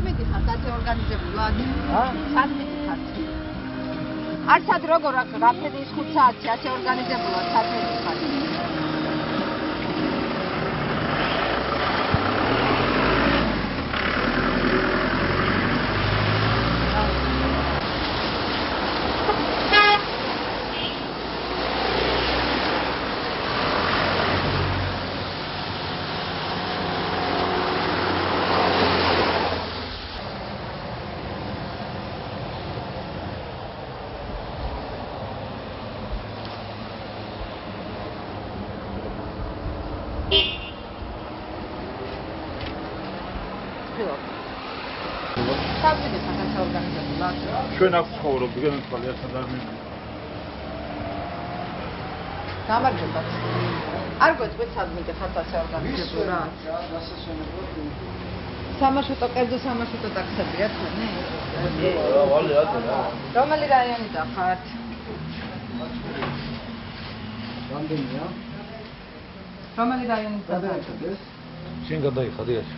მიდიხარ საორგანიზებლად? სად მიდიხარ? არცად როგორ რაფედის 5 საათი ასე ორგანიზებლად სად მიდიხარ? ჩვენ აქვს ცხოვრობ, გენთვალე ერთადამი. გამარჯობა. არ გვეწყვეტ სადმიდე ხათასე ორგანიზებულად. სამაშუტო კერძო სამაშუტო ტაქსებია თქვენი? ვალი ატა. რომელი რაიონიდან ხართ? რამდენია? რომელი რაიონიდან ხართ? შენ გადაიხადე ასე.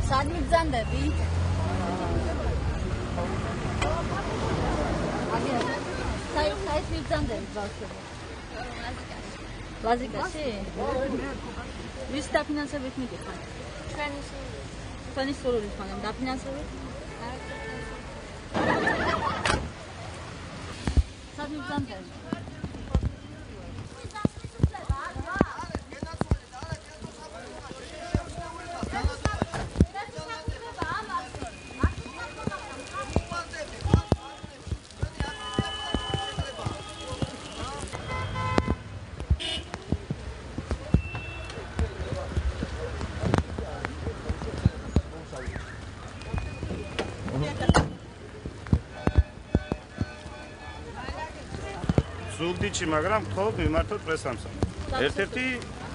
Sadmigzandები? საით მიგზანდები ბავშვები? ლაზიკაში? ვის დაფინანსებით მიდიხარ? ჩვენი სურვილით მაგრამ დაფინანსებით? სადმიგზანდები? ზუგდიდში, მაგრამ თქო მიმართოთ პრესამსა. ერთ-ერთი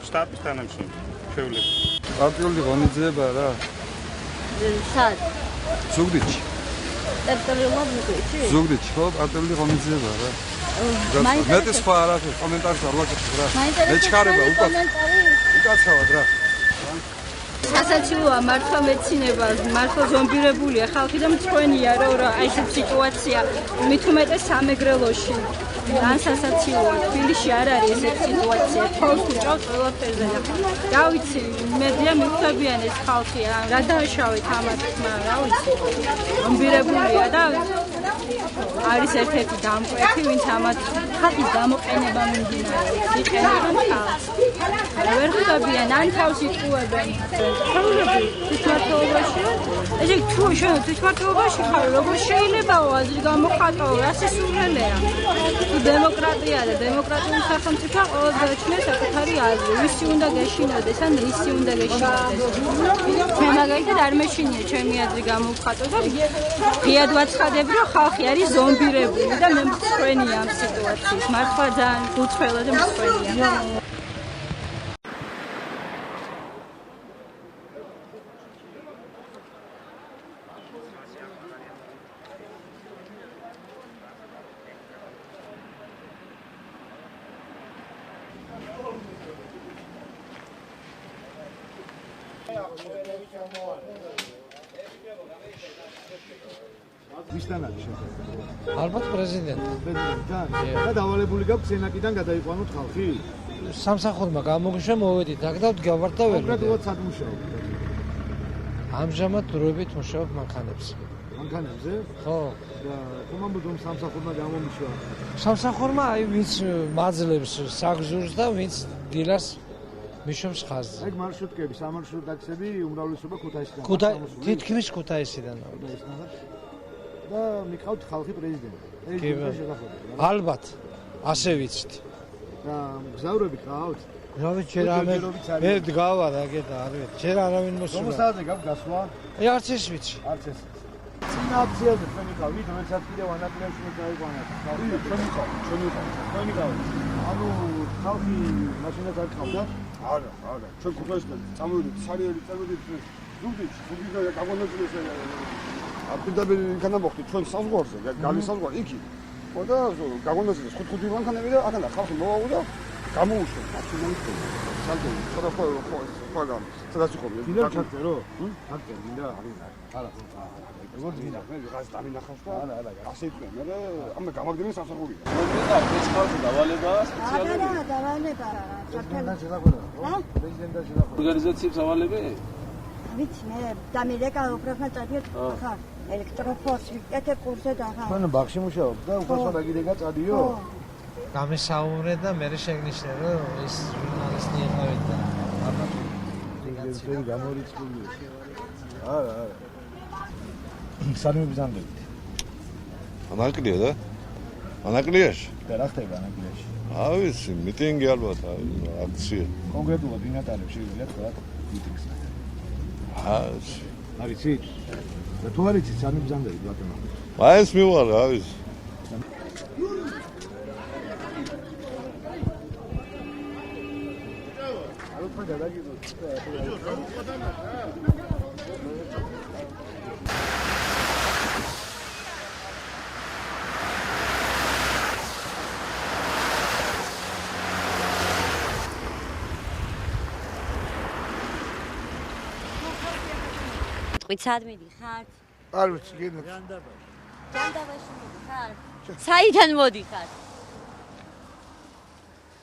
შტაბის თანამშრომელი, ჩვეულები. პარტიული ღონისძიება რა? სად? ზუგდიდში. ტერიტორიულად ზუგდიდში? ზუგდიდში, ხო, პარტიული ღონისძიება რა. მეტი სხვა არაფერი, კომენტარს არ ვაკეთებ რა. მეჩქარება უკაცრავად რა. სასაცილოა მართლა მეცინება, მართლა ზომბირებულია ხალხი და მწვენია რა ესეთ სიტუაცია. მით უმეტეს სამეგრელოში. ან სასაცილოა, თბილისში არ არის ესეთ სიტუაცია. თავს უჭავს ყველაფერზე და რა ვიცი, მედია მიხვდებიან ეს ხალხი, რა დააშავეთ ამათ, რა ვიცი. ზომბირებულია და არის ერთ-ერთი დამკვეთი, ვინც ამათ ხალხის გამოყენება მიმდინარეობს. იყენებენ ხალხს. ვერ ხვდებიან, ან თავს იტყუებენ. ცხოვრები თვითმმართველობაში. ესე თუ შენ თვითმმართველობაში ხარ, როგორ შეიძლებაო აზრი გამოხატო, რა სისულელეა. თუ დემოკრატია და დემოკრატიული სახელმწიფო ყოველს გააჩნია საკუთარი აზრი. ვისი უნდა გეშინოდეს, ან ისი უნდა გეშინოდეს. მე მაგალითად არ მეშინია ჩემი აზრი გამოვხატო და ღიად ვაცხადებ, რომ ხალხი არის ზომბირებული და მე მწვენია ამ სიტუაციის. მართლა ძალიან გულწრფელა და მწვენია. ვისთან არის შეხება? ალბათ პრეზიდენტთან. პრეზიდენტთან? და დავალებული გაქვს სენატიდან გადაიყვანოთ ხალხი? სამსახურმა გამოგვიშვა მოვედით აქ და ვდგავართ და ვერ კონკრეტულად სად მუშაობთ? ამჟამად დროებით მუშაობ მანქანებზე. მანქანებზე? ხო. და ხომ რომ სამსახურმა გამომიშვა? სამსახურმა აი ვინც მაძლევს საგზურს და ვინც დილას მიშობს ხაზზე. ეგ მარშრუტკები, სამარშრუტო ტაქსები უმრავლესობა ქუთაისიდან. თითქმის ქუთაისიდან. და მიყავთ ხალხი პრეზიდენტი. ალბათ, ასე ვიცით. და მგზავრები ყავთ? რა ვიცი, ჯერ მე დგავა და გეტა, არ ვიცი, ჯერ არავინ მოსულა. რომ საათზე გაქვს გასვლა? აი არც ეს ვიცი. არც ეს. წინა აფციაზე თქვენ იყავით, რომელსაც კიდევ ანაკლიაში უნდა დაიყვანოთ. თქვენ იყავით. ანუ ხალხი მაშინაც არ ყავდათ? არა, ჩვენ ქუთაისიდან წამოვიდით სარიელი წამოვიდით ზუგდიდში, ზუგდიდში გაგონებულეს აპირდაპირ იქნა მოხდით ჩვენ საზღვარზე, გალის საზღვარი იქი. და გაგონებულეს 5 მანქანები და აქა ხალხი მოვაუდა გამოუშვა. სალტები, სხვა სადაც იყო. დილა ჩაქწერო? ჩაქცერ, მინდა? არა, როგორ მინდა? მე ვიღაც დამინახავს და ასე თქვენ. მე ამ გამაგდები სამსახურია. ეს ხალხი დავალებაა სპეციალური. არა, დავალება რა. პრეზიდენტთან შედახვედრა. პრეზიდენტთან შედახვედრა. ორგანიზაციებს ავალები? ვიცი მე დამილეკა უბრალოდ წადიოთ ხარ. ელექტროფორს ვიკეთებ კურსზე და ხარ. თქვენ ბაღში მუშაობთ და უფასო დაგიდეგა წადიო? გამესაუბრეთ და მე შეგნიშნე რომ ეს ჟურნალისტი იყავით და ალბათ ეგრე გამორიცხულია. არა. სანიმ ბიზანდებით. ანაკლია და? ანაკლიაში? და რა ხდება ანაკლიაში? ავიცი, მიტინგი ალბათ, აქცია. კონკრეტულად ინატარებს შეიძლება თქვა მიტინგს. აი, ვიცით? და თუ არ იცით სანიმ ბიზანდებით ბატონო. მაინც მივარ, ავიცი. წად მიდიხარ? არ ვიცი, გინდა. ჯანდაბაში მიდიხარ? საიდან მოდიხარ?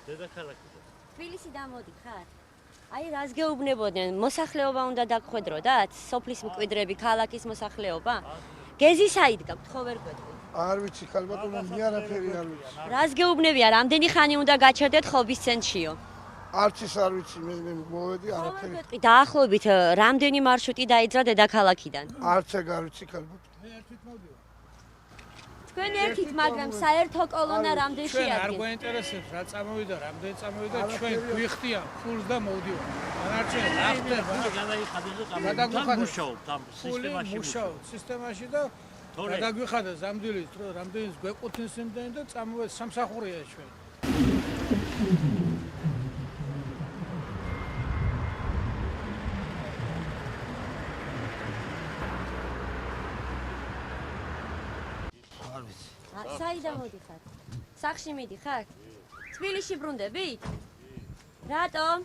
დედაქალაქიდან. თბილისიდან მოდიხარ? აი რას გეუბნებოდნენ? მოსახლეობა უნდა დაგხვედროდათ? სოფლის მკვიდრები, ქალაქის მოსახლეობა? გეზი საით გაქვთ, ხო ვერ გვეტყვით? არ ვიცი, ხალბატონო, მე არაფერი არ ვიცი. რას გეუბნებია? რამდენი ხანი უნდა გაჩერდეთ ხობის ცენტრშიო? არც ის არ ვიცი, მე მოვედი არაფერი. დაახლოებით რამდენი მარშრუტი დაიძრა დედაქალაქიდან? არც ეგ არ ვიცი, ხალბატონო. თქვენ ერთით, მაგრამ საერთო კოლონა რამდენი შეადგენს? არ გვაინტერესებს რა წამოვიდა, რამდენი წამოვიდა, ჩვენ გვიხდიან ფულს და მოვდივართ. ანარჩენ, რა ხდება? მუშაობთ ამ სისტემაში. მუშაობთ სისტემაში და გადაგვიხადა ზამთრის დრო, რამდენი გვეყუთინს იმდენი და წამოვედი სამსახურია ჩვენ. საიდან მოდიხარ? სახში მიდიხარ? თბილისში ბრუნდებით? რატომ?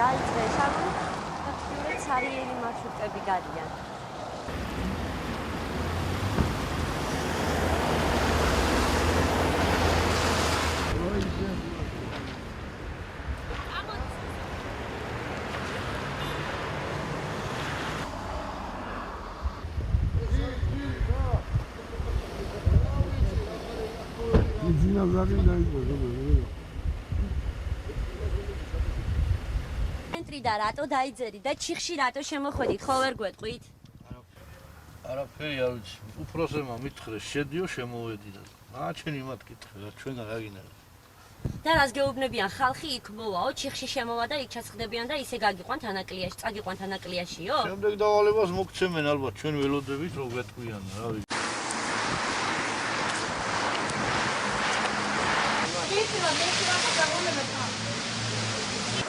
დაიწყე სამი და სარიელი მარშრუტები გადიან. ცენტრი და რატო დაიძერი და ჩიხში რატო შემოხვედით, ხო ვერ გვეტყვით? არაფერი არ ვიცი. უფროსებმა მითხრეს, შედიო შემოვედი და აჩვენი მათ კითხე, რა ჩვენგან გაგინერა. და რას გეუბნებიან, ხალხი იქ მოვაო, ჩიხში შემოვა და იქ ჩაცხდებიან და ისე გაგიყვანთ ანაკლიაში, წაგიყვანთ ანაკლიაშიო? შემდეგ დავალებას მოგცემენ ალბათ, ჩვენ ველოდებით რო გვეტყვიან, რა ვიცი.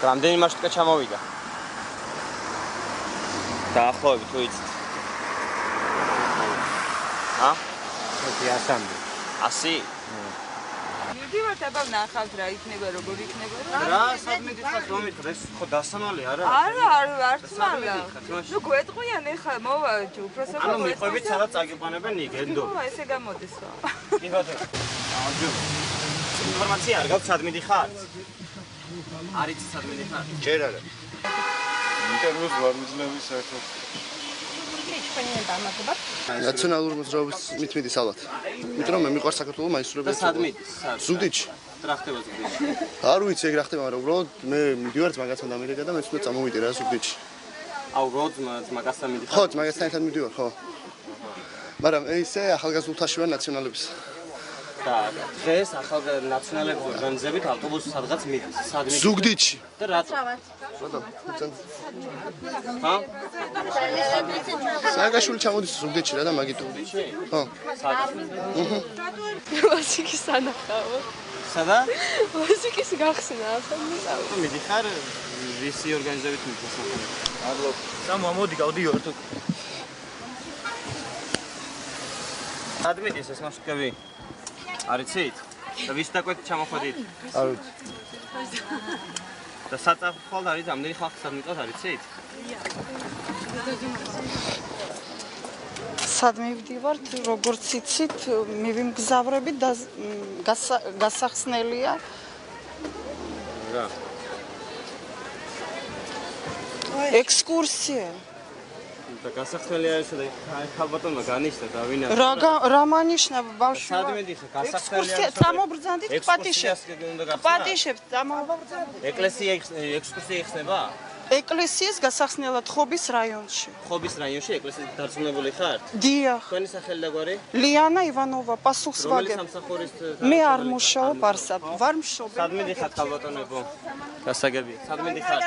რამდენი მარშრუტკა ჩამოვიდა? დაახლოებით თუ იცით? ა? 100. მივდივართ აბა ვნახავთ რა იქნება, როგორ იქნება. რა სადმე დიხართ მომიტყდეს, ხო დასამალი არა? არა, არც მალა. ნუ გვეტყვიან ეხლა მოვა უფროსობა. ანუ მიყვებით სადაც წაგიყვანებენ იქ ედო. ხო, ესე გამოდის რა. კი ბატონო. ამჯობ. ინფორმაცია არ გაქვს სადმე დიხართ? არის სადმე დიხართ? ჯერ არა. ინტერვიუს ვარ მიზნების საერთოდ. ნაციონალური მოძრაობის მითმედის ალბათ. იმიტომ რომ მე მიყვარს საქართველოს მაისურები. და სადმე? ზუგდიდში. რა ხდება ზუგდიდში? არ ვიცი ეგ რა ხდება, მაგრამ უბრალოდ მე მივდივარ მაგასთან ამერიკა და მეც უნდა წამოვიდე რა ზუგდიდში. აუ როდ მაგასთან მიდიხარ? ხო, მაგასთან ერთად მივდივარ, ხო. მაგრამ ისე ახალგაზრდულთაში ვარ ნაციონალების. და დღეს ნაციონალების ორგანიზებით ავტობუსი სადღაც მიდის. სადმე? ზუგდიდში. და რატო? ჰა? სააგაშვილი ჩამოდის ზუგდიდში რა და მაგიტო. ხო. ვასიკის ანახავ. სადა? ვასიკის გახსნა, ახლა მიდიხარ ვისი ორგანიზებით მიდის ახლა. აბლო, სამო მოდი გავდივარ თუ. სად მიდის ეს მარშრუტკები? არიცით? და ვის დაკვეთ ჩამოხვედით? არ ვიცი. და საწაფხვალ არის ამდენი ხალხი სად მიყავს არიცით? სად მივდივართ, როგორც იცით, მივიმგზავრებით და გასახსნელია. რა? ექსკურსია. და გასახსნელი არის და ხალბატონმა განიშნა და ვინ არის? რა მანიშნა ბავშვი? სად მიდიხარ? გასახსნელი არის. წამობრძანდით პატიშებს, წამობრძანდით. ეკლესია ექსკურსია იხსნება? ეკლესიის გასახსნელად ხობის რაიონში. ხობის რაიონში ეკლესიით დარწმუნებული ხართ? დიახ. თქვენი სახელი და გვარი? ლიანა ივანოვა, პასუხს ვაგებ. რომელი სამსახურის? მე არ მუშაობ არსად, ვარ მშობელი. სად მიდიხართ ხალბატონებო? გასაგებია. სად მიდიხართ?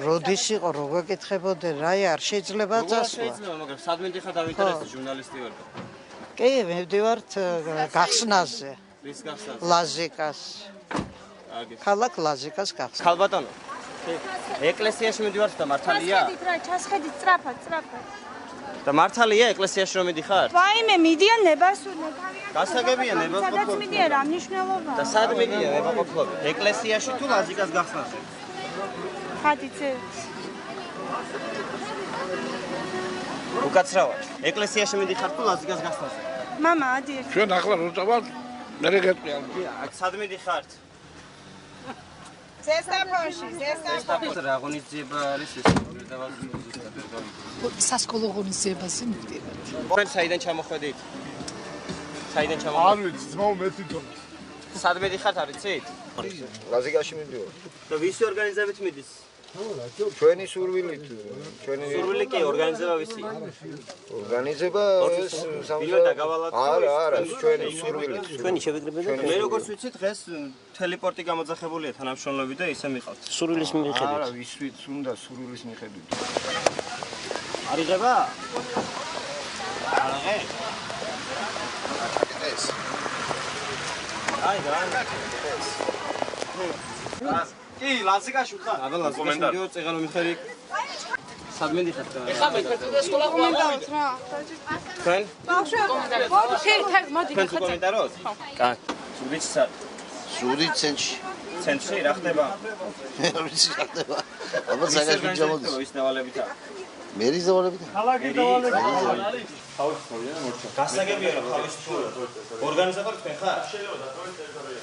როდის იყო, რო გეკითხებოდე, რა არ შეიძლება წასვლა? შეიძლება, მაგრამ სად მიდიხართ ავინტერესდი ჟურნალისტი ვარ. კი, მივდივართ გახსნაზე. რის გახსნაზე? ლაზიკას. ქალაქ ლაზიკას გახსნა. ხალბატონო. ეკლესიაში მიდივართ და მართალია? ჩასხედით სწრაფად. და მართალია ეკლესიაში რომ მიდიხართ? ვაიმე, მიდიან ნებასურნე. გასაგებია ნებაყოფლობი. სადაც მიდიან, რა მნიშვნელობაა? და სად მიდიან ნებაყოფლობი? ეკლესიაში თუ ლაზიკას გახსნაზე? ხადიცე. უკაცრავად. ეკლესიაში მიდიხართ თუ ლაზიკას გახსნაზე? მამა, ადიე. ჩვენ ახლა რო წავალ, მე გეტყვიან. სად მიდიხართ? ზესტაფონში. რა ღონისძიება არის ეს? სასკოლო ღონისძიებაზე მივდივარ. თქვენ საიდან ჩამოხვედით? საიდან არ ვიცი, ძმაო მე თვითონ. სად მიდიხართ არიცით? ლაზიკაში მივდივარ. და ვისი ორგანიზებით მიდის? ჩვენი სურვილით, ჩვენი სურვილი კი ორგანიზება ვისი? ორგანიზება ეს ვინმე დაგავალათ? არა, ჩვენი სურვილით. თქვენი შევეკრიბეთ. მე როგორც ვიცი, დღეს ტელეპორტი გამოძახებულია თანამშრომლები და ისე მიყავთ. სურვილის მიხედვით. არა, ვისვით უნდა სურვილის მიხედვით. არიღება? არაღე? ეს. აი, რა. კი, ლაზიკაში ვხარ. აბა ლაზიკაში ვიდეო წეღანო მიხარი. სად მიდიხართ? ეხლა მეთერთმეტე სკოლა კომენტაროთ რა. თქვენ? მოდი. თქვენ კომენტაროთ? კაი. ზუგდიდში სად? ზუგდიდ ცენტრში. ცენტრში რა ხდება? მე არ ვიცი რა ხდება. აბა ზაგაში ჯამოდის. ის დავალებით აქვს. მერის დავალებით? ქალაქის დავალებით არის. გასაგებია რა თავის ორგანიზატორი თქვენ ხარ? შეიძლება და ტერიტორია.